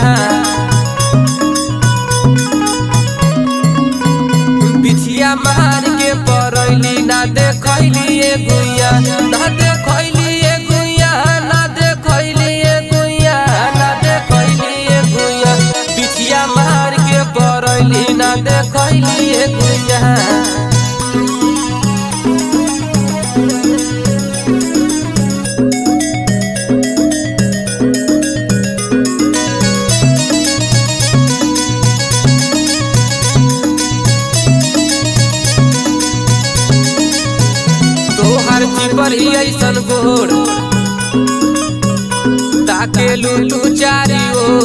गुइया बिछिया मार के परैली ना देखैली ए गुइया ना देखैली ए गुइया ना देखैली ए गुइया ना देखैली ए गुइया बिछिया मार के परैली ना देखैली ए गुइया तोहर चिपर ही ऐसन गोर ताके लू तू चारी ओर।